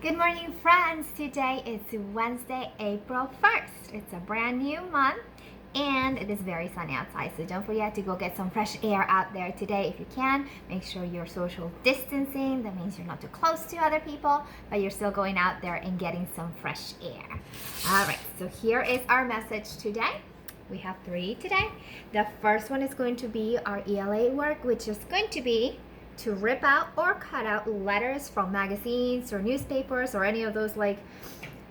Good morning, friends. Today is Wednesday, April 1st. It's a brand new month and it is very sunny outside. So don't forget to go get some fresh air out there today if you can. Make sure you're social distancing. That means you're not too close to other people, but you're still going out there and getting some fresh air. All right, so here is our message today. We have 3 today. The first one is going to be our ELA work, which is going to be to rip out or cut out letters from magazines or newspapers or any of those like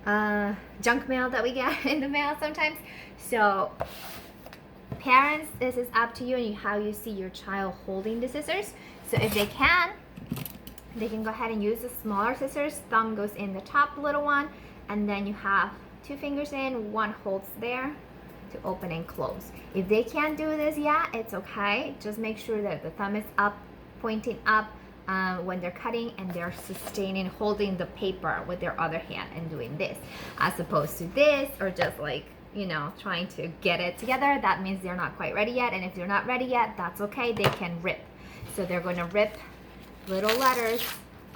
junk mail that we get in the mail sometimes. So parents, this is up to you and how you see your child holding the scissors. So if they can go ahead and use the smaller scissors. Thumb goes in the top little one, and then you have 2 fingers in, 1 holds there to open and close. If they can't do this yet, it's okay. Just make sure that the thumb is up, pointing up when they're cutting, and they're sustaining, holding the paper with their other hand and doing this, as opposed to this, or just like, you know, trying to get it together. That means they're not quite ready yet, and if they're not ready yet, that's okay. They can rip. So they're going to rip little letters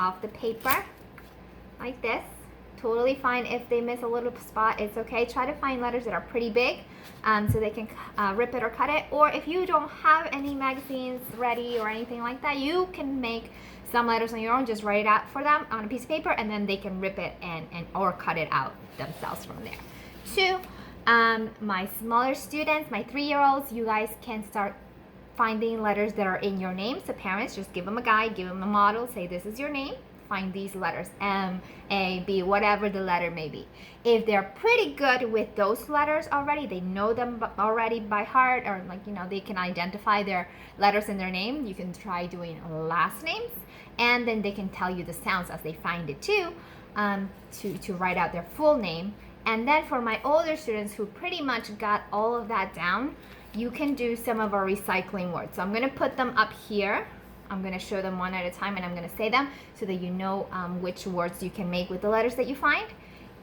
off the paper like this. Totally fine if they miss a little spot, it's okay. Try to find letters that are pretty big so they can rip it or cut it. Or if you don't have any magazines ready or anything like that, you can make some letters on your own. Just write it out for them on a piece of paper, and then they can rip it and or cut it out themselves from there. 2, my smaller students, my 3-year-olds, you guys can start finding letters that are in your name. So parents, just give them a guide, give them a model, say this is your name. Find these letters, M, A, B, whatever the letter may be. If they're pretty good with those letters already, they know them already by heart, or like, you know, they can identify their letters in their name, you can try doing last names, and then they can tell you the sounds as they find it too, to write out their full name. And then for my older students who pretty much got all of that down, you can do some of our recycling words. So I'm going to put them up here. I'm going to show them one at a time, and I'm going to say them so that you know which words you can make with the letters that you find.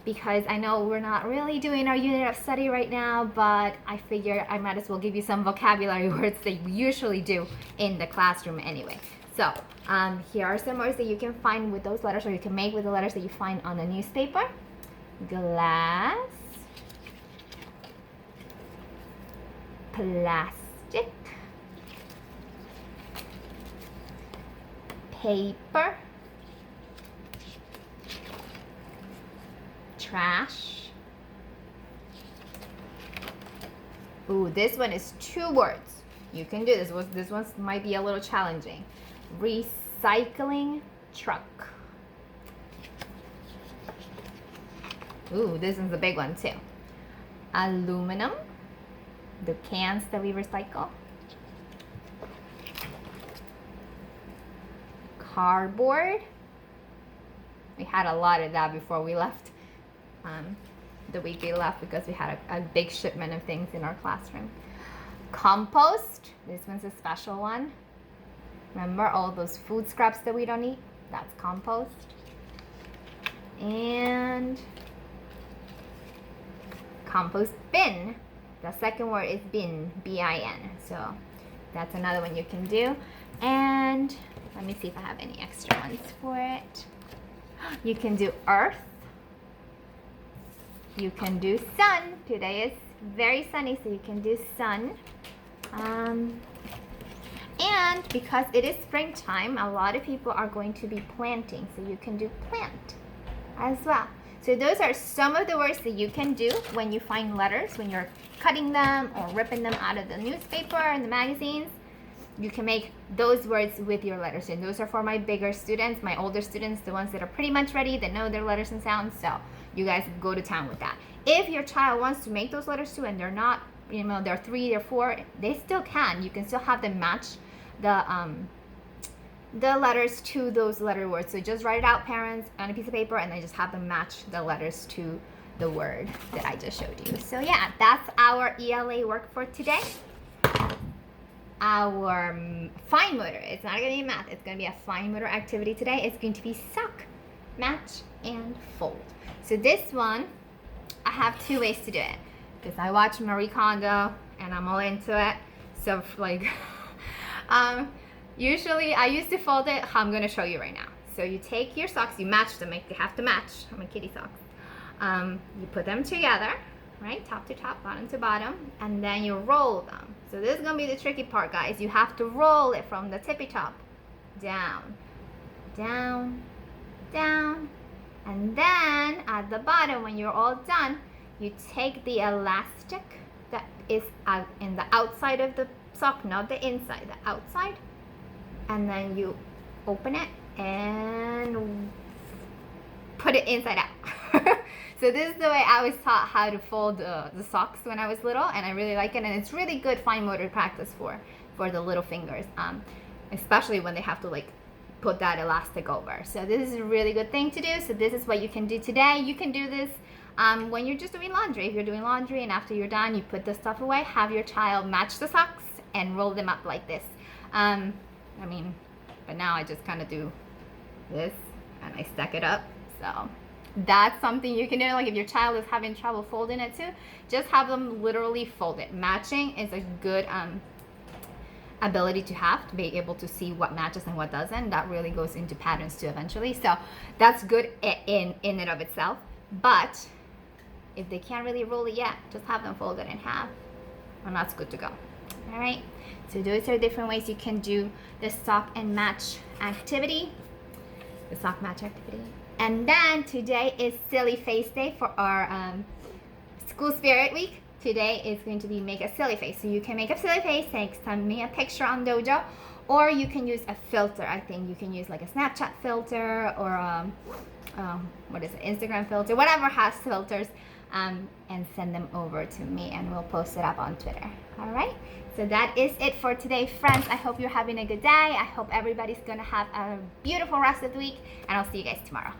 Because I know we're not really doing our unit of study right now, but I figure I might as well give you some vocabulary words that you usually do in the classroom anyway. So here are some words that you can find with those letters, or you can make with the letters that you find on the newspaper. Glass, plastic, paper, trash. Ooh, this one is 2 words. You can do this. This one might be a little challenging. Recycling truck. Ooh, this one's a big one too. Aluminum, the cans that we recycle. Cardboard. We had a lot of that before we left, the week we left, because we had a big shipment of things in our classroom. Compost. This one's a special one. Remember all those food scraps that we don't eat? That's compost. And compost bin. The second word is bin, B-I-N. So that's another one you can do. And let me see if I have any extra ones for it. You can do earth. You can do sun. Today is very sunny, so you can do sun. And because it is springtime, a lot of people are going to be planting, so you can do plant as well. So those are some of the words that you can do when you find letters, when you're cutting them or ripping them out of the newspaper and the magazines. You can make those words with your letters. And those are for my bigger students, my older students, the ones that are pretty much ready, that know their letters and sounds. So you guys go to town with that. If your child wants to make those letters too, and they're not, you know, they're 3, they're 4, they still can. You can still have them match the letters to those letter words. So just write it out, parents, on a piece of paper, and then just have them match the letters to the word that I just showed you. So yeah, that's our ELA work for today. Our fine motor, it's not going to be math, it's going to be a fine motor activity today. It's going to be suck, match, and fold. So this one, I have 2 ways to do it, because I watch Marie Kondo and I'm all into it. So like, usually I used to fold it. I'm going to show you right now. So you take your socks, you match them, they have to match. I'm a kitty socks. You put them together, right? Top to top, bottom to bottom, and then you roll them. So this is gonna be the tricky part, guys. You have to roll it from the tippy top down, down, down, and then at the bottom, when you're all done, you take the elastic that is out in the outside of the sock, not the inside, the outside, and then you open it and put it inside out. So this is the way I was taught how to fold the socks when I was little, and I really like it, and it's really good fine motor practice for the little fingers, especially when they have to like put that elastic over. So this is a really good thing to do. So this is what you can do today. You can do this when you're just doing laundry. If you're doing laundry and after you're done, you put the stuff away, have your child match the socks and roll them up like this. But now I just kind of do this and I stack it up. So that's something you can do. Like if your child is having trouble folding it too, just have them literally fold it. Matching is a good ability to have, to be able to see what matches and what doesn't. That really goes into patterns too eventually. So that's good in and of itself. But if they can't really roll it yet, just have them fold it in half and that's good to go. All right, so those are different ways you can do the sock and match activity, the sock match activity. And then today is Silly Face Day for our School Spirit Week. Today is going to be make a silly face. So you can make a silly face, send me a picture on Dojo, or you can use a filter. I think you can use like a Snapchat filter or Instagram filter, whatever has filters, and send them over to me and we'll post it up on Twitter. All right, so that is it for today, friends. I hope you're having a good day. I hope everybody's gonna have a beautiful rest of the week, and I'll see you guys tomorrow.